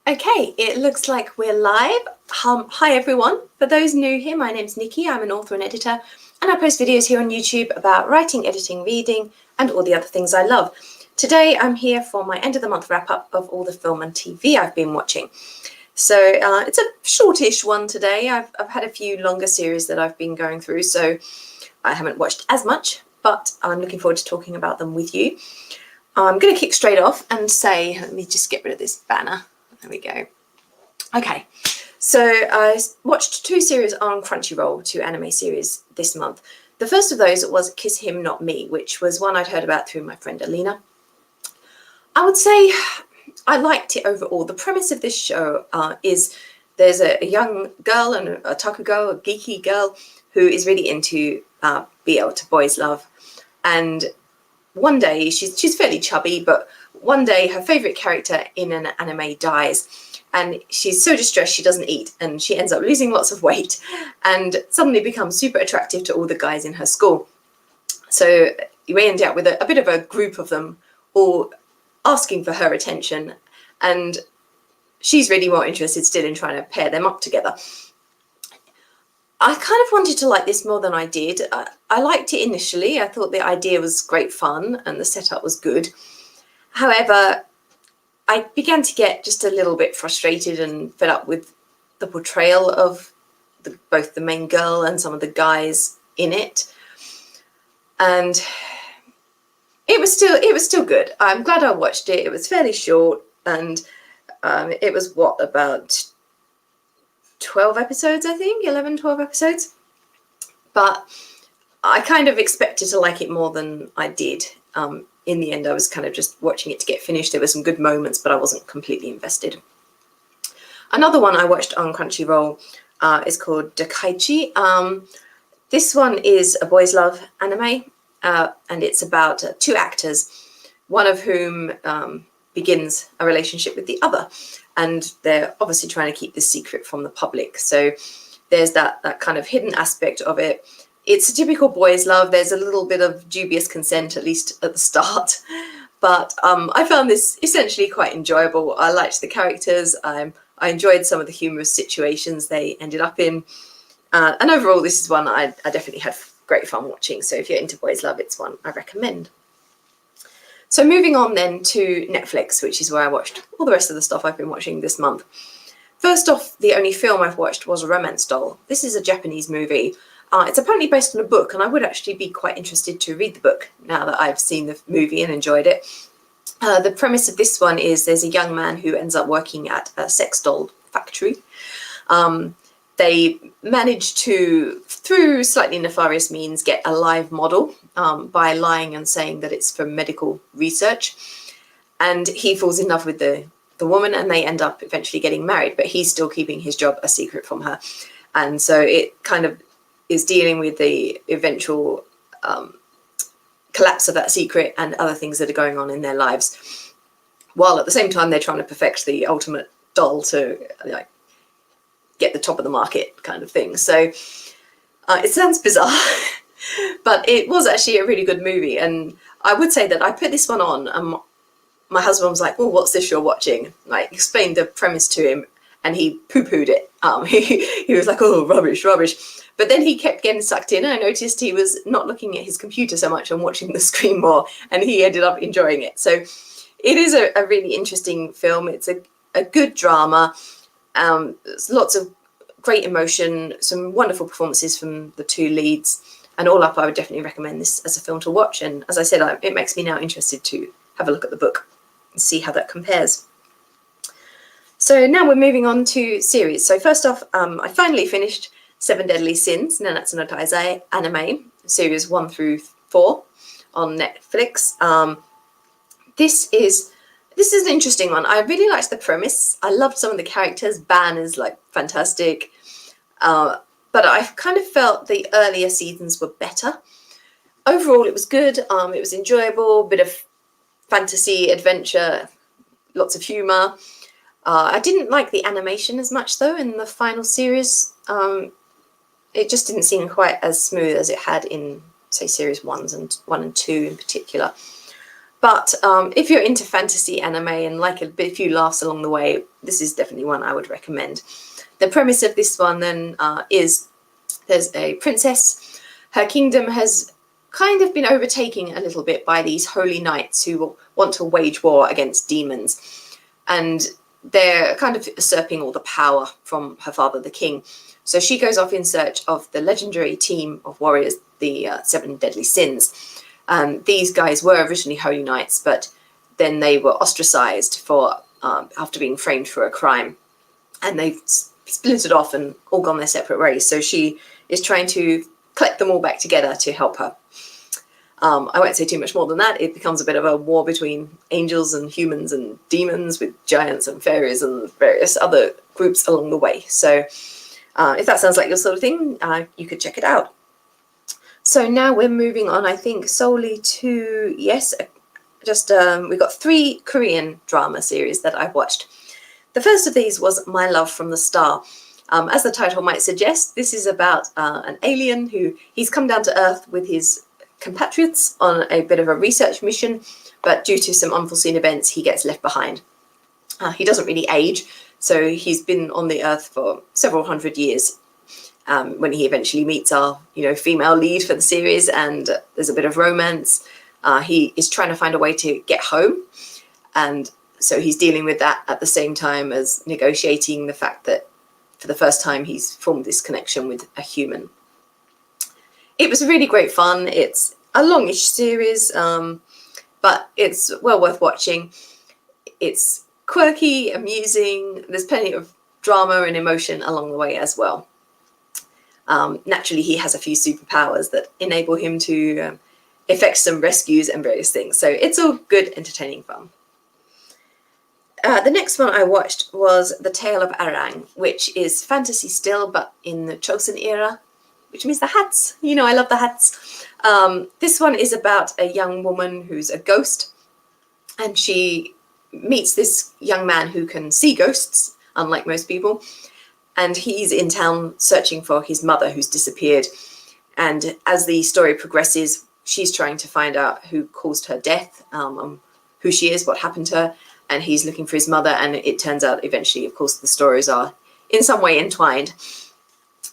Okay, it looks like we're live. Hi everyone. For those new here, my name's Nicki. I'm an author and editor, and I post videos here on YouTube about writing, editing, reading, and all the other things I love. Today I'm here for my end of the month wrap up of all the film and TV I've been watching. So it's a shortish one today. I've had a few longer series that I've been going through, so I haven't watched as much, but I'm looking forward to talking about them with you. I'm going to kick straight off and say, let me just get rid of this banner. There we go. Okay, so I watched two series on Crunchyroll, two anime series this month. The first of those was Kiss Him Not Me, which was one I'd heard about through my friend Alina. I would say I liked it overall. The premise of this show is there's a young girl and a otaku girl, a geeky girl, who is really into BL, to boys love. And one day, she's fairly chubby, but one day her favourite character in an anime dies. And she's so distressed she doesn't eat, and she ends up losing lots of weight and suddenly becomes super attractive to all the guys in her school. So you end up with a bit of a group of them all asking for her attention, and she's really more interested still in trying to pair them up together. I kind of wanted to like this more than I did. I liked it initially. I thought the idea was great fun and the setup was good. However, I began to get just a little bit frustrated and fed up with the portrayal of both the main girl and some of the guys in it. And it was still good. I'm glad I watched it. It was fairly short, and it was about 12 episodes, I think, 11, 12 episodes. But I kind of expected to like it more than I did. In the end, I was kind of just watching it to get finished. There were some good moments, but I wasn't completely invested. Another one I watched on Crunchyroll is called Dakaichi. This one is a boys' love anime, and it's about two actors, one of whom begins a relationship with the other. And they're obviously trying to keep this secret from the public. So there's that kind of hidden aspect of it. It's a typical boys' love. There's a little bit of dubious consent, at least at the start. But I found this essentially quite enjoyable. I liked the characters. I enjoyed some of the humorous situations they ended up in. And overall, this is one I definitely had great fun watching. So if you're into boys' love, it's one I recommend. So moving on then to Netflix, which is where I watched all the rest of the stuff I've been watching this month. First off, the only film I've watched was Romance Doll. This is a Japanese movie. It's apparently based on a book, and I would actually be quite interested to read the book now that I've seen the movie and enjoyed it. The premise of this one is there's a young man who ends up working at a sex doll factory. They manage to, through slightly nefarious means, get a live model by lying and saying that it's for medical research. And he falls in love with the woman, and they end up eventually getting married, but he's still keeping his job a secret from her. And so it kind of is dealing with the eventual collapse of that secret and other things that are going on in their lives, while at the same time they're trying to perfect the ultimate doll to get the top of the market kind of thing. So it sounds bizarre, but it was actually a really good movie. And I would say that I put this one on, and my husband was like, "Oh, what's this you're watching?" I explained the premise to him, and he poo-pooed it. He was like, "Oh, rubbish, rubbish." But then he kept getting sucked in, and I noticed he was not looking at his computer so much and watching the screen more, and he ended up enjoying it. So it is a really interesting film. It's a good drama. There's lots of great emotion, some wonderful performances from the two leads, and all up, I would definitely recommend this as a film to watch. And as I said, it makes me now interested to have a look at the book and see how that compares. So now we're moving on to series. So first off, I finally finished 7 Deadly Sins, Nanatsu no Taizai anime, series 1 through 4 on Netflix. This is an interesting one. I really liked the premise. I loved some of the characters. Ban is fantastic. But I kind of felt the earlier seasons were better. Overall, it was good. It was enjoyable, bit of fantasy, adventure, lots of humor. I didn't like the animation as much, though, in the final series. It just didn't seem quite as smooth as it had in, say, series 1 and 2 in particular. But if you're into fantasy anime and like a few laughs along the way, this is definitely one I would recommend. The premise of this one then is there's a princess. Her kingdom has kind of been overtaken a little bit by these holy knights who want to wage war against demons. And they're kind of usurping all the power from her father, the king. So she goes off in search of the legendary team of warriors, the Seven Deadly Sins. These guys were originally holy knights, but then they were ostracized for after being framed for a crime. And they've splintered off and all gone their separate ways. So she is trying to collect them all back together to help her. I won't say too much more than that. It becomes a bit of a war between angels and humans and demons with giants and fairies and various other groups along the way. So if that sounds like your sort of thing, you could check it out. So now we're moving on, I think, solely to, yes, we've got 3 Korean drama series that I've watched. The first of these was My Love from the Star. As the title might suggest, this is about an alien he's come down to Earth with his compatriots on a bit of a research mission, but due to some unforeseen events, he gets left behind. He doesn't really age, so he's been on the Earth for several hundred years when he eventually meets our female lead for the series, and there's a bit of romance. He is trying to find a way to get home, and so he's dealing with that at the same time as negotiating the fact that for the first time he's formed this connection with a human. It was really great fun. It's a longish series, but it's well worth watching. It's quirky, amusing. There's plenty of drama and emotion along the way as well. Naturally, he has a few superpowers that enable him to effect some rescues and various things. So it's all good, entertaining fun. The next one I watched was The Tale of Arang, which is fantasy still, but in the Chosen era, which means the hats. I love the hats. This one is about a young woman who's a ghost, and she meets this young man who can see ghosts, unlike most people, and he's in town searching for his mother who's disappeared. And as the story progresses, she's trying to find out who caused her death, who she is, what happened to her, and he's looking for his mother, and it turns out eventually, of course, the stories are in some way entwined.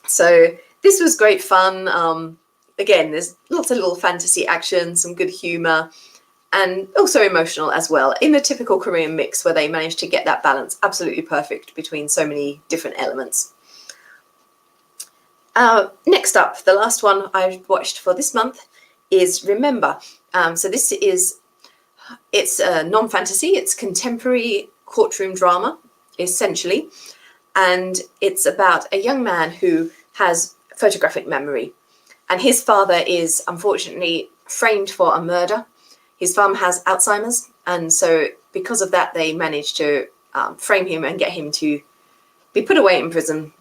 So this was great fun. Again, there's lots of little fantasy action, some good humor, and also emotional as well, in the typical Korean mix where they managed to get that balance absolutely perfect between so many different elements. Next up, the last one I watched for this month is Remember. So this is, it's non-fantasy, it's contemporary courtroom drama, essentially, and it's about a young man who has photographic memory, and his father is unfortunately framed for a murder. His mum has Alzheimer's, and so because of that, they managed to frame him and get him to be put away in prison,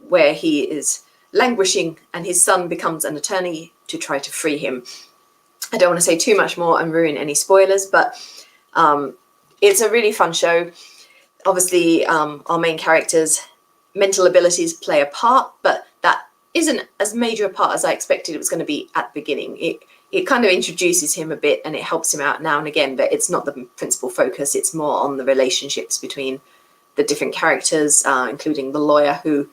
where he is languishing, and his son becomes an attorney to try to free him. I don't want to say too much more and ruin any spoilers, but it's a really fun show. Obviously, our main character's mental abilities play a part, but that isn't as major a part as I expected it was going to be at the beginning. It kind of introduces him a bit and it helps him out now and again, but it's not the principal focus. It's more on the relationships between the different characters, including the lawyer who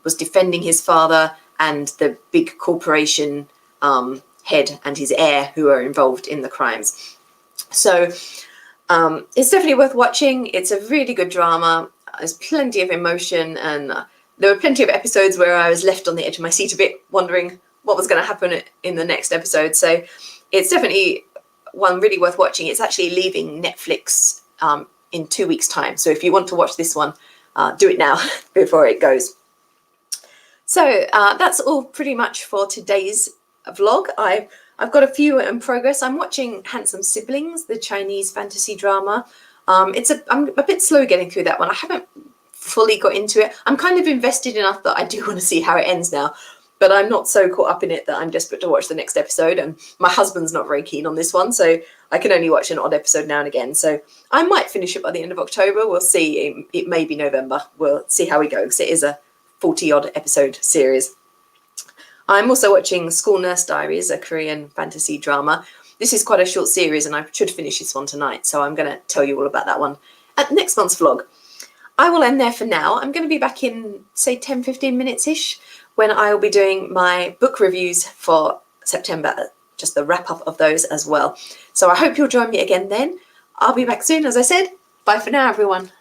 was defending his father and the big corporation head and his heir who are involved in the crimes. So it's definitely worth watching. It's a really good drama. There's plenty of emotion, and there were plenty of episodes where I was left on the edge of my seat a bit, wondering what was going to happen in the next episode. So it's definitely one really worth watching. It's actually leaving Netflix in 2 weeks' time. So if you want to watch this one, do it now before it goes. So that's all pretty much for today's vlog. I've got a few in progress. I'm watching Handsome Siblings, the Chinese fantasy drama. I'm a bit slow getting through that one. I haven't fully got into it. I'm kind of invested enough that I do want to see how it ends now, but I'm not so caught up in it that I'm desperate to watch the next episode, and my husband's not very keen on this one, so I can only watch an odd episode now and again. So I might finish it by the end of October. We'll see. It may be November. We'll see how we go, because it is a 40-odd episode series. I'm also watching School Nurse Diaries, a Korean fantasy drama. This is quite a short series and I should finish this one tonight, so I'm going to tell you all about that one at next month's vlog. I will end there for now. I'm going to be back in, say, 10-15 minutes-ish when I will be doing my book reviews for September, just the wrap-up of those as well. So I hope you'll join me again then. I'll be back soon, as I said. Bye for now, everyone.